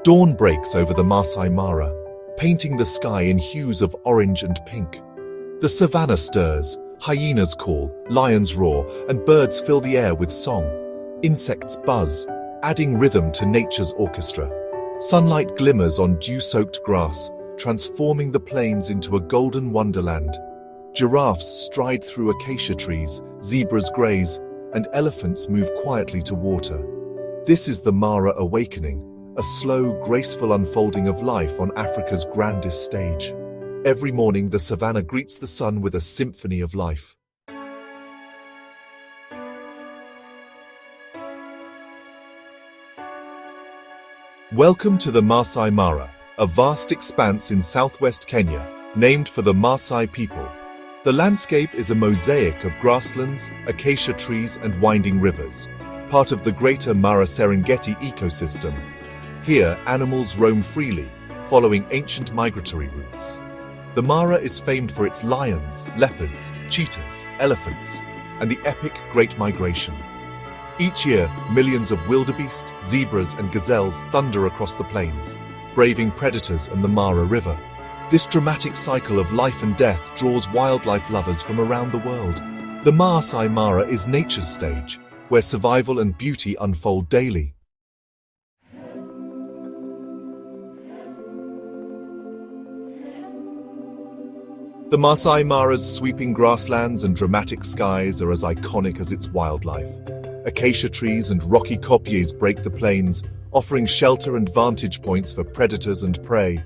Dawn breaks over the Maasai Mara, painting the sky in hues of orange and pink. The savannah stirs, hyenas call, lions roar, and birds fill the air with song. Insects buzz, adding rhythm to nature's orchestra. Sunlight glimmers on dew-soaked grass, transforming the plains into a golden wonderland. Giraffes stride through acacia trees, zebras graze, and elephants move quietly to water. This is the Mara awakening, a slow, graceful unfolding of life on Africa's grandest stage. Every morning, the savannah greets the sun with a symphony of life. Welcome to the Maasai Mara, a vast expanse in southwest Kenya, named for the Maasai people. The landscape is a mosaic of grasslands, acacia trees, and winding rivers, part of the greater Mara Serengeti ecosystem. Here, animals roam freely, following ancient migratory routes. The Mara is famed for its lions, leopards, cheetahs, elephants, and the epic Great Migration. Each year, millions of wildebeest, zebras, and gazelles thunder across the plains, braving predators and the Mara River. This dramatic cycle of life and death draws wildlife lovers from around the world. The Maasai Mara is nature's stage, where survival and beauty unfold daily. The Maasai Mara's sweeping grasslands and dramatic skies are as iconic as its wildlife. Acacia trees and rocky kopjes break the plains, offering shelter and vantage points for predators and prey.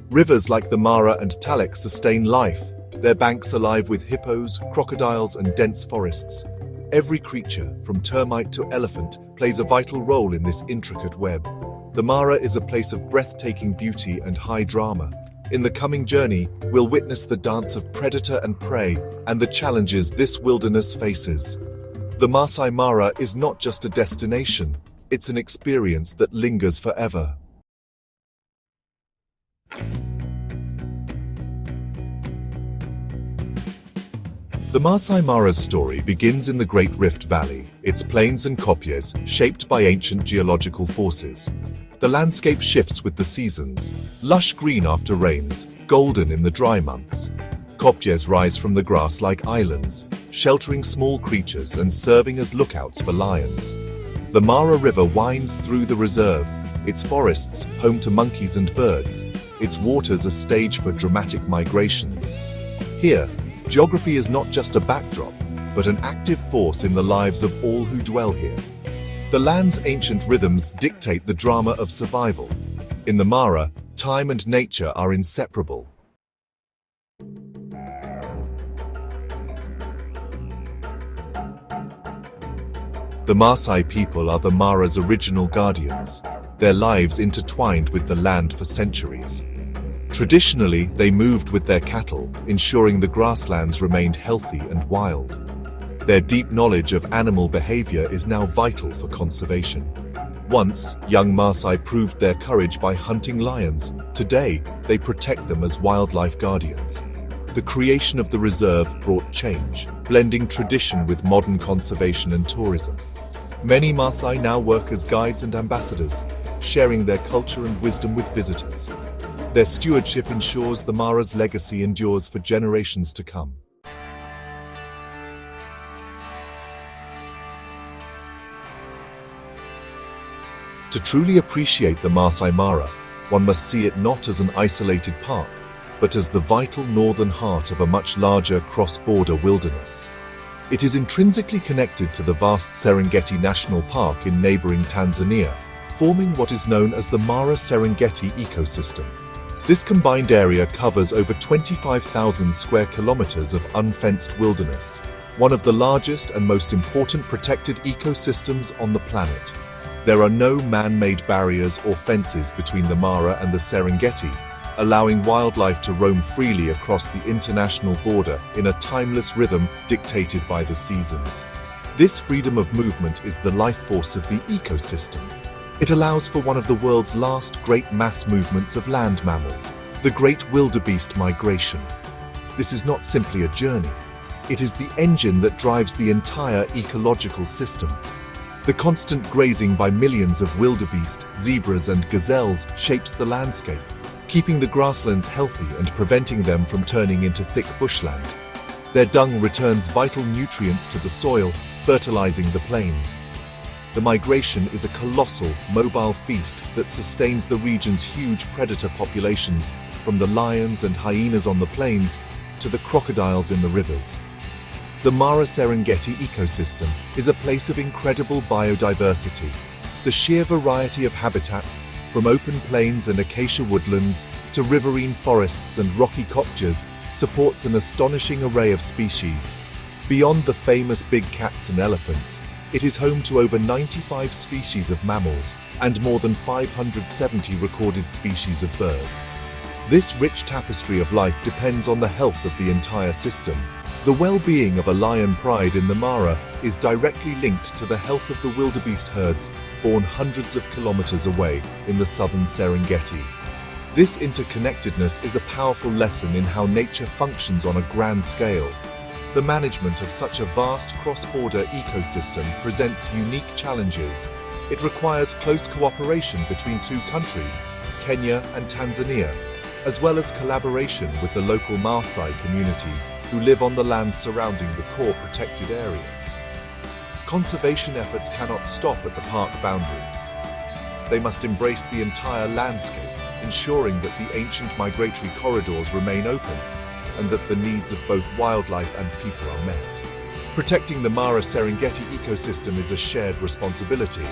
Rivers like the Mara and Talek sustain life, their banks alive with hippos, crocodiles, and dense forests. Every creature, from termite to elephant, plays a vital role in this intricate web. The Mara is a place of breathtaking beauty and high drama. In the coming journey, we'll witness the dance of predator and prey and the challenges this wilderness faces. The Maasai Mara is not just a destination, it's an experience that lingers forever. The Maasai Mara's story begins in the Great Rift Valley, its plains and kopjes shaped by ancient geological forces. The landscape shifts with the seasons, lush green after rains, golden in the dry months. Kopjes rise from the grass like islands, sheltering small creatures and serving as lookouts for lions. The Mara River winds through the reserve, its forests home to monkeys and birds, its waters a stage for dramatic migrations. Here, geography is not just a backdrop, but an active force in the lives of all who dwell here. The land's ancient rhythms dictate the drama of survival. In the Mara, time and nature are inseparable. The Maasai people are the Mara's original guardians, their lives intertwined with the land for centuries. Traditionally, they moved with their cattle, ensuring the grasslands remained healthy and wild. Their deep knowledge of animal behavior is now vital for conservation. Once, young Maasai proved their courage by hunting lions. Today, they protect them as wildlife guardians. The creation of the reserve brought change, blending tradition with modern conservation and tourism. Many Maasai now work as guides and ambassadors, sharing their culture and wisdom with visitors. Their stewardship ensures the Mara's legacy endures for generations to come. To truly appreciate the Maasai Mara, one must see it not as an isolated park, but as the vital northern heart of a much larger cross-border wilderness. It is intrinsically connected to the vast Serengeti National Park in neighboring Tanzania, forming what is known as the Mara Serengeti ecosystem. This combined area covers over 25,000 square kilometers of unfenced wilderness, one of the largest and most important protected ecosystems on the planet. There are no man-made barriers or fences between the Mara and the Serengeti, allowing wildlife to roam freely across the international border in a timeless rhythm dictated by the seasons. This freedom of movement is the life force of the ecosystem. It allows for one of the world's last great mass movements of land mammals, the Great Wildebeest Migration. This is not simply a journey. It is the engine that drives the entire ecological system. The constant grazing by millions of wildebeest, zebras and gazelles shapes the landscape, keeping the grasslands healthy and preventing them from turning into thick bushland. Their dung returns vital nutrients to the soil, fertilizing the plains. The migration is a colossal, mobile feast that sustains the region's huge predator populations, from the lions and hyenas on the plains to the crocodiles in the rivers. The Mara Serengeti ecosystem is a place of incredible biodiversity. The sheer variety of habitats, from open plains and acacia woodlands to riverine forests and rocky kopjes, supports an astonishing array of species. Beyond the famous big cats and elephants, it is home to over 95 species of mammals and more than 570 recorded species of birds. This rich tapestry of life depends on the health of the entire system. The well-being of a lion pride in the Mara is directly linked to the health of the wildebeest herds born hundreds of kilometers away in the southern Serengeti. This interconnectedness is a powerful lesson in how nature functions on a grand scale. The management of such a vast cross-border ecosystem presents unique challenges. It requires close cooperation between two countries, Kenya and Tanzania, as well as collaboration with the local Maasai communities who live on the lands surrounding the core protected areas. Conservation efforts cannot stop at the park boundaries. They must embrace the entire landscape, ensuring that the ancient migratory corridors remain open and that the needs of both wildlife and people are met. Protecting the Mara Serengeti ecosystem is a shared responsibility,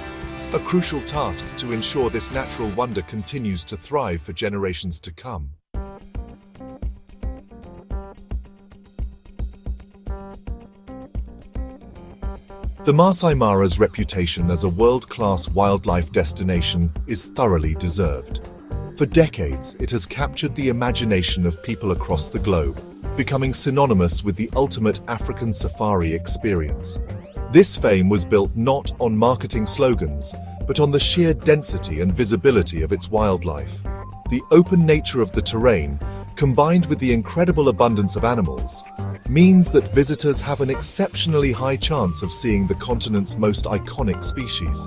a crucial task to ensure this natural wonder continues to thrive for generations to come. The Masai Mara's reputation as a world-class wildlife destination is thoroughly deserved. For decades, it has captured the imagination of people across the globe, becoming synonymous with the ultimate African safari experience. This fame was built not on marketing slogans, but on the sheer density and visibility of its wildlife. The open nature of the terrain, combined with the incredible abundance of animals, means that visitors have an exceptionally high chance of seeing the continent's most iconic species.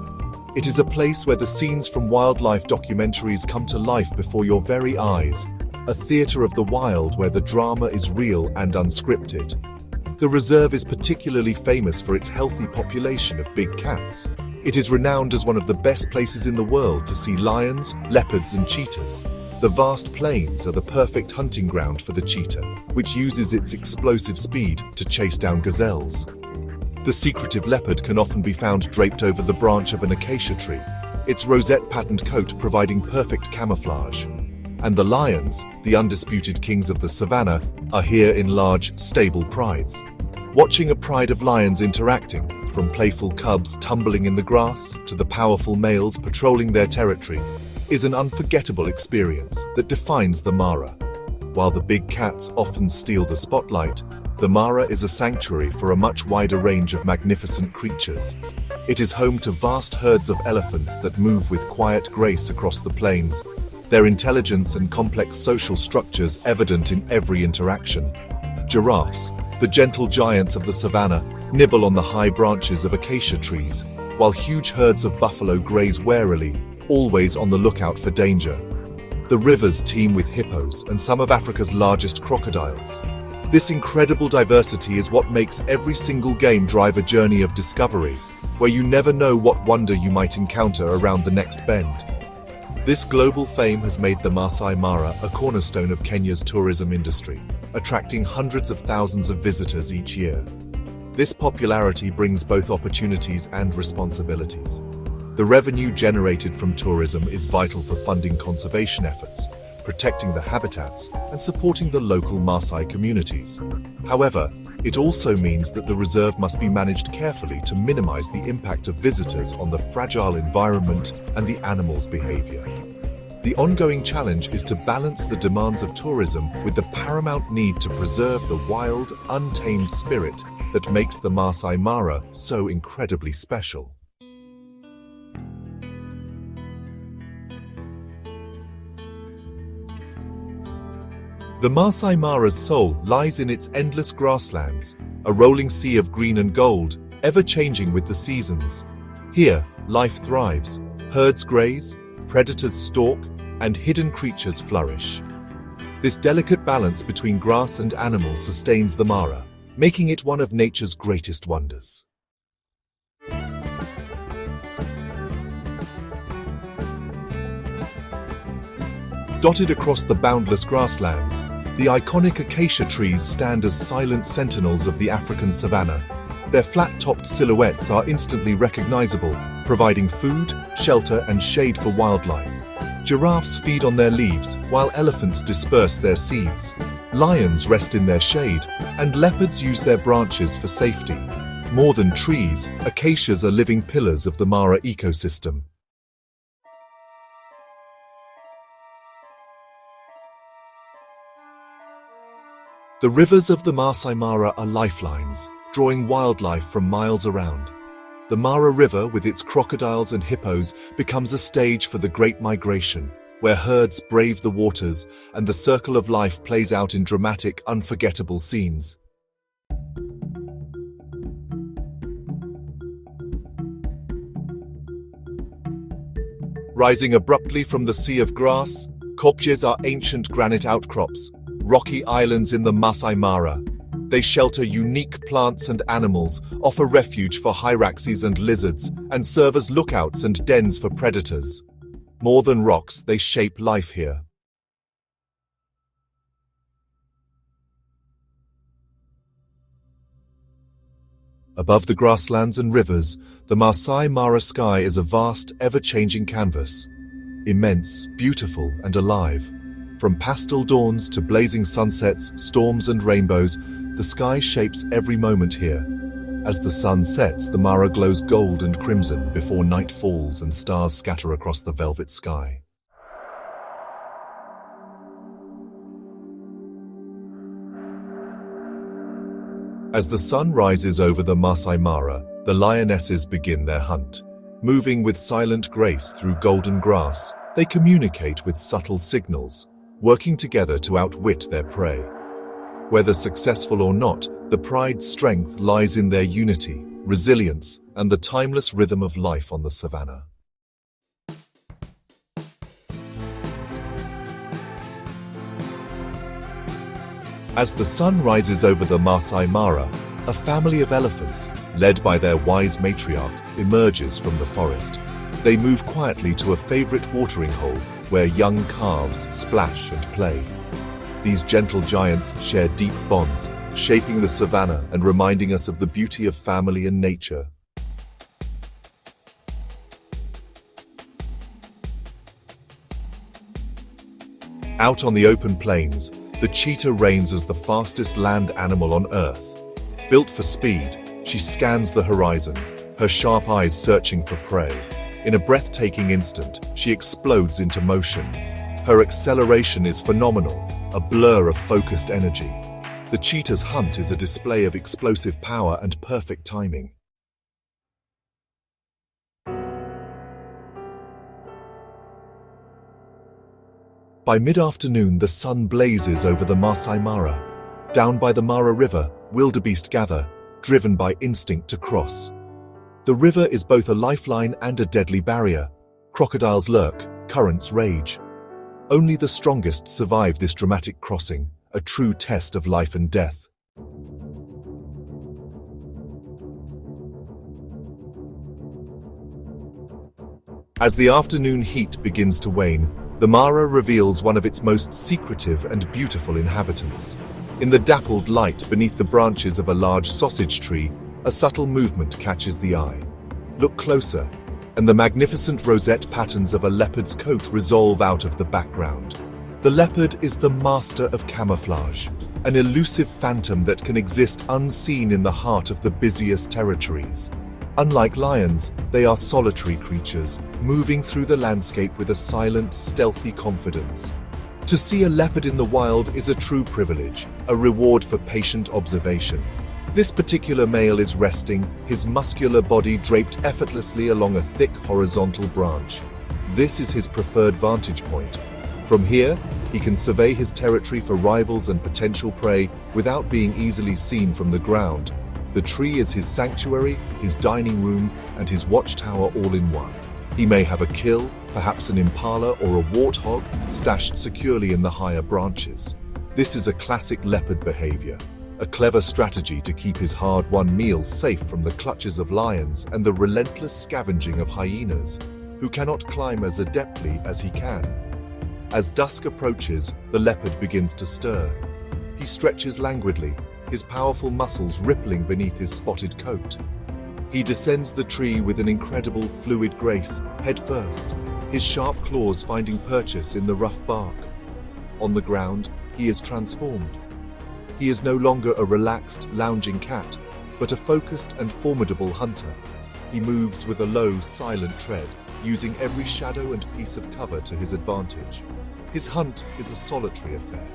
It is a place where the scenes from wildlife documentaries come to life before your very eyes, a theater of the wild where the drama is real and unscripted. The reserve is particularly famous for its healthy population of big cats. It is renowned as one of the best places in the world to see lions, leopards, and cheetahs. The vast plains are the perfect hunting ground for the cheetah, which uses its explosive speed to chase down gazelles. The secretive leopard can often be found draped over the branch of an acacia tree, its rosette-patterned coat providing perfect camouflage. And the lions, the undisputed kings of the savannah, are here in large, stable prides. Watching a pride of lions interacting, from playful cubs tumbling in the grass to the powerful males patrolling their territory, is an unforgettable experience that defines the Mara. While the big cats often steal the spotlight, the Mara is a sanctuary for a much wider range of magnificent creatures. It is home to vast herds of elephants that move with quiet grace across the plains, their intelligence and complex social structures evident in every interaction. Giraffes, the gentle giants of the savannah, nibble on the high branches of acacia trees, while huge herds of buffalo graze warily, always on the lookout for danger. The rivers teem with hippos and some of Africa's largest crocodiles. This incredible diversity is what makes every single game drive a journey of discovery, where you never know what wonder you might encounter around the next bend. This global fame has made the Masai Mara a cornerstone of Kenya's tourism industry, attracting hundreds of thousands of visitors each year. This popularity brings both opportunities and responsibilities. The revenue generated from tourism is vital for funding conservation efforts, protecting the habitats, and supporting the local Maasai communities. However, it also means that the reserve must be managed carefully to minimize the impact of visitors on the fragile environment and the animals' behavior. The ongoing challenge is to balance the demands of tourism with the paramount need to preserve the wild, untamed spirit that makes the Masai Mara so incredibly special. The Masai Mara's soul lies in its endless grasslands, a rolling sea of green and gold, ever changing with the seasons. Here, life thrives, herds graze, predators stalk, and hidden creatures flourish. This delicate balance between grass and animals sustains the Mara, making it one of nature's greatest wonders. Dotted across the boundless grasslands, the iconic acacia trees stand as silent sentinels of the African savannah. Their flat-topped silhouettes are instantly recognizable, providing food, shelter, and shade for wildlife. Giraffes feed on their leaves, while elephants disperse their seeds. Lions rest in their shade, and leopards use their branches for safety. More than trees, acacias are living pillars of the Mara ecosystem. The rivers of the Maasai Mara are lifelines, drawing wildlife from miles around. The Mara River, with its crocodiles and hippos, becomes a stage for the Great Migration, where herds brave the waters and the circle of life plays out in dramatic, unforgettable scenes. Rising abruptly from the sea of grass, kopjes are ancient granite outcrops, rocky islands in the Masai Mara. They shelter unique plants and animals, offer refuge for hyraxes and lizards, and serve as lookouts and dens for predators. More than rocks, they shape life here. Above the grasslands and rivers, the Masai Mara sky is a vast, ever-changing canvas. Immense, beautiful, and alive. From pastel dawns to blazing sunsets, storms and rainbows, the sky shapes every moment here. As the sun sets, the Mara glows gold and crimson before night falls and stars scatter across the velvet sky. As the sun rises over the Masai Mara, the lionesses begin their hunt. Moving with silent grace through golden grass, they communicate with subtle signals, working together to outwit their prey. Whether successful or not, the pride's strength lies in their unity, resilience, and the timeless rhythm of life on the savannah. As the sun rises over the Masai Mara, a family of elephants, led by their wise matriarch, emerges from the forest. They move quietly to a favorite watering hole where young calves splash and play. These gentle giants share deep bonds, shaping the savannah and reminding us of the beauty of family and nature. Out on the open plains, the cheetah reigns as the fastest land animal on Earth. Built for speed, she scans the horizon, her sharp eyes searching for prey. In a breathtaking instant, she explodes into motion. Her acceleration is phenomenal, a blur of focused energy. The cheetah's hunt is a display of explosive power and perfect timing. By mid-afternoon, the sun blazes over the Masai Mara. Down by the Mara River, wildebeest gather, driven by instinct to cross. The river is both a lifeline and a deadly barrier. Crocodiles lurk, currents rage. Only the strongest survive this dramatic crossing, a true test of life and death. As the afternoon heat begins to wane, the Mara reveals one of its most secretive and beautiful inhabitants. In the dappled light beneath the branches of a large sausage tree, a subtle movement catches the eye. Look closer, and the magnificent rosette patterns of a leopard's coat resolve out of the background. The leopard is the master of camouflage, an elusive phantom that can exist unseen in the heart of the busiest territories. Unlike lions, they are solitary creatures, moving through the landscape with a silent, stealthy confidence. To see a leopard in the wild is a true privilege, a reward for patient observation. This particular male is resting, his muscular body draped effortlessly along a thick horizontal branch. This is his preferred vantage point. From here, he can survey his territory for rivals and potential prey without being easily seen from the ground. The tree is his sanctuary, his dining room, and his watchtower all in one. He may have a kill, perhaps an impala or a warthog, stashed securely in the higher branches. This is a classic leopard behavior, a clever strategy to keep his hard-won meals safe from the clutches of lions and the relentless scavenging of hyenas, who cannot climb as adeptly as he can. As dusk approaches, the leopard begins to stir. He stretches languidly, his powerful muscles rippling beneath his spotted coat. He descends the tree with an incredible fluid grace, head first, his sharp claws finding purchase in the rough bark. On the ground, he is transformed. He is no longer a relaxed, lounging cat, but a focused and formidable hunter. He moves with a low, silent tread, using every shadow and piece of cover to his advantage. His hunt is a solitary affair,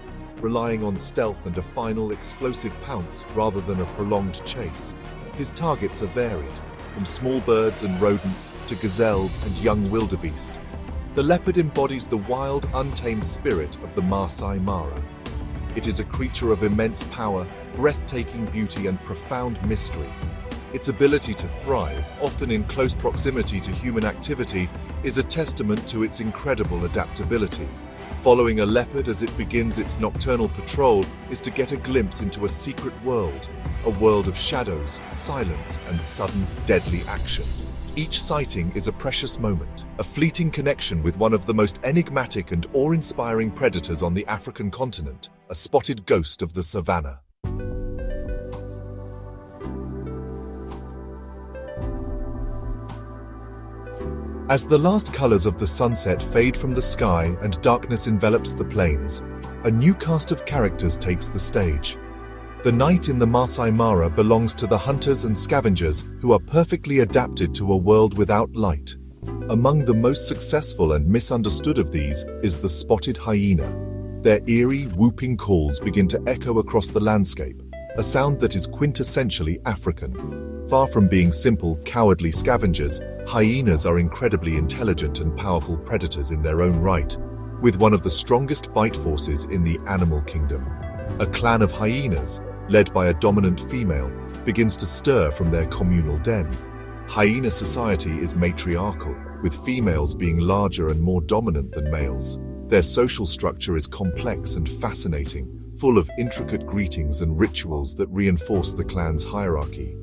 relying on stealth and a final explosive pounce rather than a prolonged chase. His targets are varied, from small birds and rodents to gazelles and young wildebeest. The leopard embodies the wild, untamed spirit of the Maasai Mara. It is a creature of immense power, breathtaking beauty, and profound mystery. Its ability to thrive, often in close proximity to human activity, is a testament to its incredible adaptability. Following a leopard as it begins its nocturnal patrol is to get a glimpse into a secret world, a world of shadows, silence, and sudden, deadly action. Each sighting is a precious moment, a fleeting connection with one of the most enigmatic and awe-inspiring predators on the African continent, a spotted ghost of the savannah. As the last colors of the sunset fade from the sky and darkness envelops the plains, a new cast of characters takes the stage. The night in the Maasai Mara belongs to the hunters and scavengers who are perfectly adapted to a world without light. Among the most successful and misunderstood of these is the spotted hyena. Their eerie, whooping calls begin to echo across the landscape, a sound that is quintessentially African. Far from being simple, cowardly scavengers, hyenas are incredibly intelligent and powerful predators in their own right, with one of the strongest bite forces in the animal kingdom. A clan of hyenas, led by a dominant female, begins to stir from their communal den. Hyena society is matriarchal, with females being larger and more dominant than males. Their social structure is complex and fascinating, full of intricate greetings and rituals that reinforce the clan's hierarchy.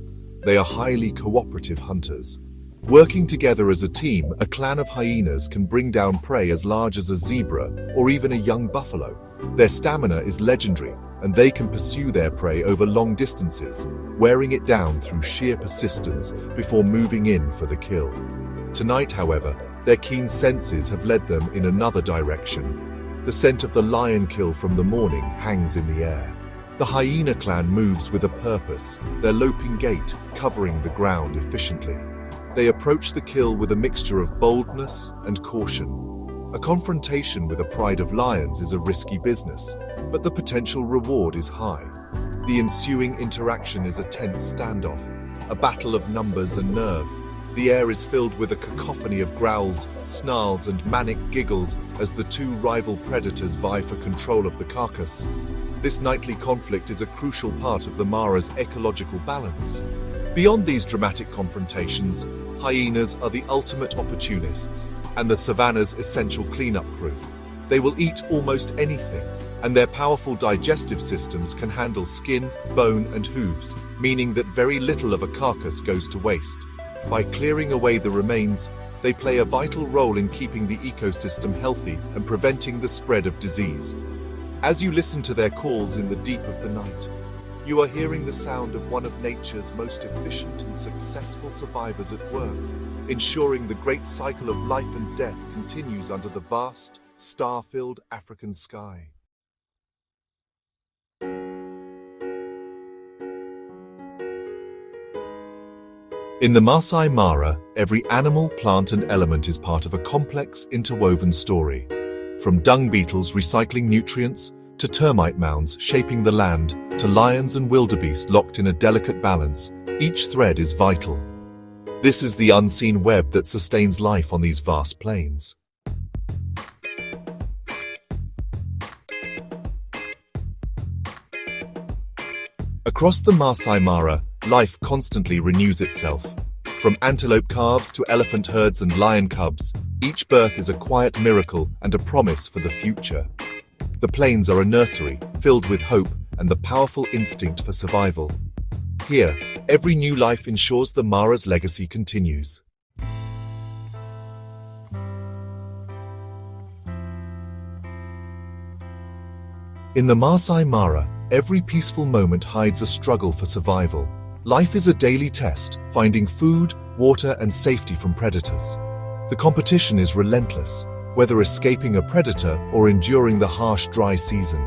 They are highly cooperative hunters. Working together as a team, a clan of hyenas can bring down prey as large as a zebra or even a young buffalo. Their stamina is legendary, and they can pursue their prey over long distances, wearing it down through sheer persistence before moving in for the kill. Tonight, however, their keen senses have led them in another direction. The scent of the lion kill from the morning hangs in the air. The hyena clan moves with a purpose, their loping gait covering the ground efficiently. They approach the kill with a mixture of boldness and caution. A confrontation with a pride of lions is a risky business, but the potential reward is high. The ensuing interaction is a tense standoff, a battle of numbers and nerve. The air is filled with a cacophony of growls, snarls, and manic giggles as the two rival predators vie for control of the carcass. This nightly conflict is a crucial part of the Mara's ecological balance. Beyond these dramatic confrontations, hyenas are the ultimate opportunists and the savannah's essential cleanup crew. They will eat almost anything, and their powerful digestive systems can handle skin, bone, and hooves, meaning that very little of a carcass goes to waste. By clearing away the remains, they play a vital role in keeping the ecosystem healthy and preventing the spread of disease. As you listen to their calls in the deep of the night, you are hearing the sound of one of nature's most efficient and successful survivors at work, ensuring the great cycle of life and death continues under the vast, star-filled African sky. In the Masai Mara, every animal, plant, and element is part of a complex, interwoven story. From dung beetles recycling nutrients, to termite mounds shaping the land, to lions and wildebeest locked in a delicate balance, each thread is vital. This is the unseen web that sustains life on these vast plains. Across the Masai Mara, life constantly renews itself. From antelope calves to elephant herds and lion cubs, each birth is a quiet miracle and a promise for the future. The plains are a nursery filled with hope and the powerful instinct for survival. Here, every new life ensures the Mara's legacy continues. In the Maasai Mara, every peaceful moment hides a struggle for survival. Life is a daily test, finding food, water, and safety from predators. The competition is relentless, whether escaping a predator or enduring the harsh dry season.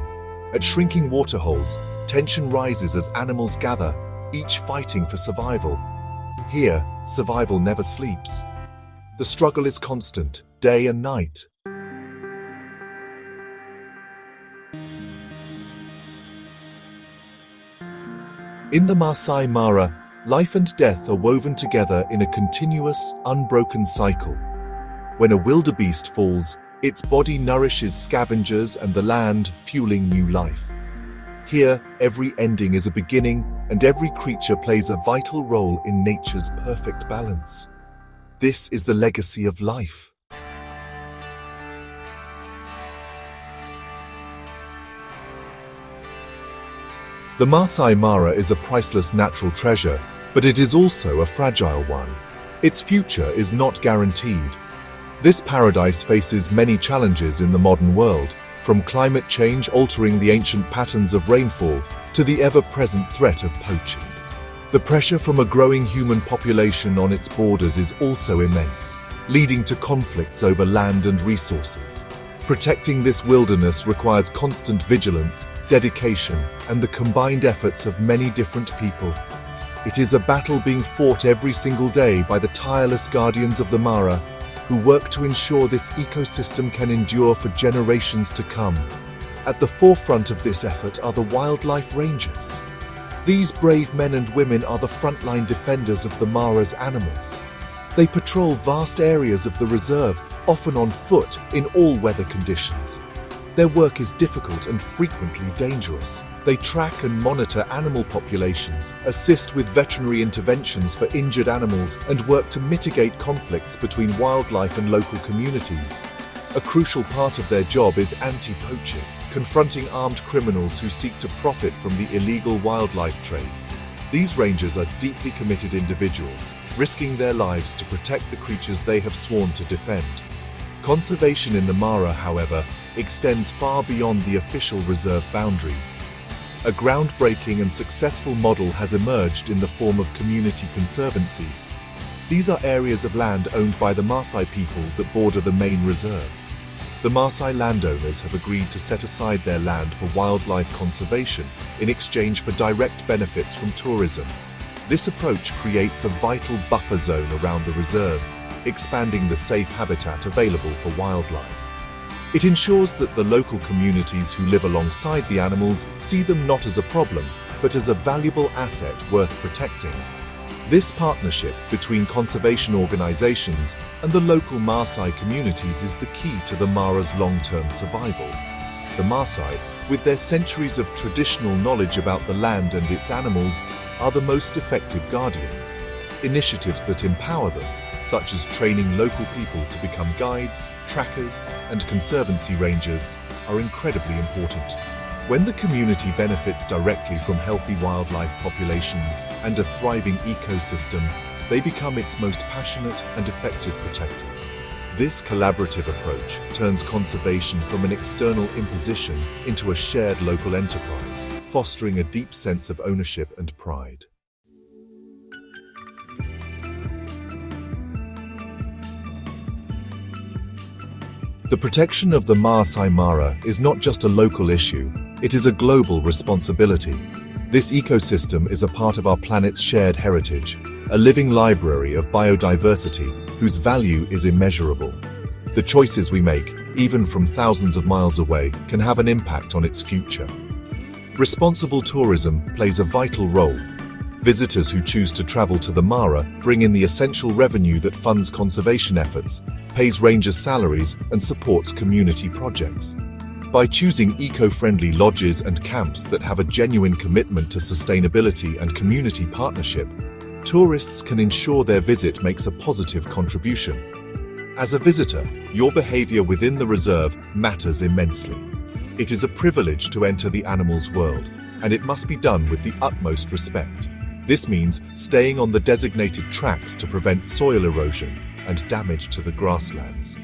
At shrinking waterholes, tension rises as animals gather, each fighting for survival. Here, survival never sleeps. The struggle is constant, day and night. In the Maasai Mara, life and death are woven together in a continuous, unbroken cycle. When a wildebeest falls, its body nourishes scavengers and the land, fueling new life. Here, every ending is a beginning, and every creature plays a vital role in nature's perfect balance. This is the legacy of life. The Maasai Mara is a priceless natural treasure, but it is also a fragile one. Its future is not guaranteed. This paradise faces many challenges in the modern world, from climate change altering the ancient patterns of rainfall to the ever-present threat of poaching. The pressure from a growing human population on its borders is also immense, leading to conflicts over land and resources. Protecting this wilderness requires constant vigilance, dedication, and the combined efforts of many different people. It is a battle being fought every single day by the tireless guardians of the Mara, who work to ensure this ecosystem can endure for generations to come. At the forefront of this effort are the wildlife rangers. These brave men and women are the frontline defenders of the Mara's animals. They patrol vast areas of the reserve, often on foot, in all weather conditions. Their work is difficult and frequently dangerous. They track and monitor animal populations, assist with veterinary interventions for injured animals, and work to mitigate conflicts between wildlife and local communities. A crucial part of their job is anti-poaching, confronting armed criminals who seek to profit from the illegal wildlife trade. These rangers are deeply committed individuals, risking their lives to protect the creatures they have sworn to defend. Conservation in the Mara, however, extends far beyond the official reserve boundaries. A groundbreaking and successful model has emerged in the form of community conservancies. These are areas of land owned by the Maasai people that border the main reserve. The Maasai landowners have agreed to set aside their land for wildlife conservation in exchange for direct benefits from tourism. This approach creates a vital buffer zone around the reserve, expanding the safe habitat available for wildlife. It ensures that the local communities who live alongside the animals see them not as a problem, but as a valuable asset worth protecting. This partnership between conservation organizations and the local Maasai communities is the key to the Mara's long-term survival. The Maasai, with their centuries of traditional knowledge about the land and its animals, are the most effective guardians. Initiatives that empower them, such as training local people to become guides, trackers, and conservancy rangers, are incredibly important. When the community benefits directly from healthy wildlife populations and a thriving ecosystem, they become its most passionate and effective protectors. This collaborative approach turns conservation from an external imposition into a shared local enterprise, fostering a deep sense of ownership and pride. The protection of the Maasai Mara is not just a local issue, it is a global responsibility. This ecosystem is a part of our planet's shared heritage, a living library of biodiversity whose value is immeasurable. The choices we make, even from thousands of miles away, can have an impact on its future. Responsible tourism plays a vital role. Visitors who choose to travel to the Mara bring in the essential revenue that funds conservation efforts, pays rangers' salaries, and supports community projects. By choosing eco-friendly lodges and camps that have a genuine commitment to sustainability and community partnership, tourists can ensure their visit makes a positive contribution. As a visitor, your behavior within the reserve matters immensely. It is a privilege to enter the animals' world, and it must be done with the utmost respect. This means staying on the designated tracks to prevent soil erosion and damage to the grasslands.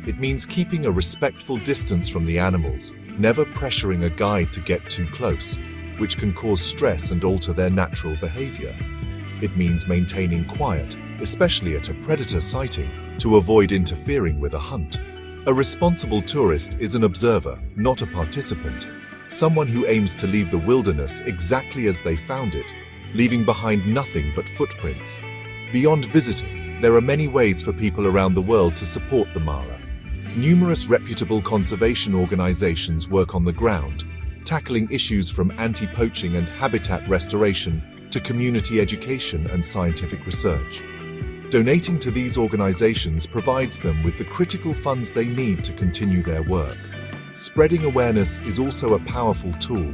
It means keeping a respectful distance from the animals, never pressuring a guide to get too close, which can cause stress and alter their natural behavior. It means maintaining quiet, especially at a predator sighting, to avoid interfering with a hunt. A responsible tourist is an observer, not a participant, someone who aims to leave the wilderness exactly as they found it, leaving behind nothing but footprints. Beyond visiting, there are many ways for people around the world to support the Mara. Numerous reputable conservation organizations work on the ground, tackling issues from anti-poaching and habitat restoration to community education and scientific research. Donating to these organizations provides them with the critical funds they need to continue their work. Spreading awareness is also a powerful tool.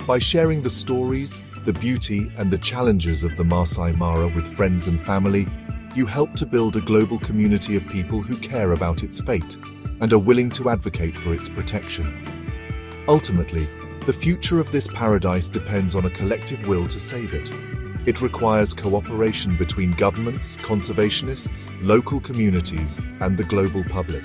By sharing the stories, the beauty, and the challenges of the Maasai Mara with friends and family, you help to build a global community of people who care about its fate and are willing to advocate for its protection. Ultimately, the future of this paradise depends on a collective will to save it. It requires cooperation between governments, conservationists, local communities, and the global public.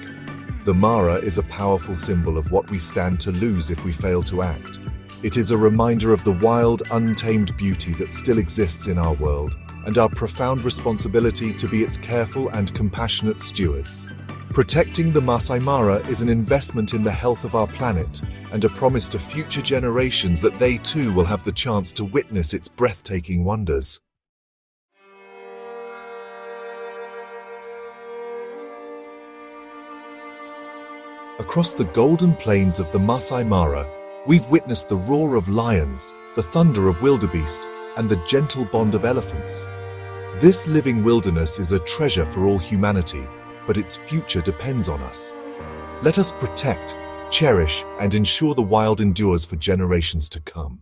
The Mara is a powerful symbol of what we stand to lose if we fail to act. It is a reminder of the wild, untamed beauty that still exists in our world, and our profound responsibility to be its careful and compassionate stewards. Protecting the Maasai Mara is an investment in the health of our planet and a promise to future generations that they too will have the chance to witness its breathtaking wonders. Across the golden plains of the Masai Mara, we've witnessed the roar of lions, the thunder of wildebeest, and the gentle bond of elephants. This living wilderness is a treasure for all humanity, but its future depends on us. Let us protect, cherish, and ensure the wild endures for generations to come.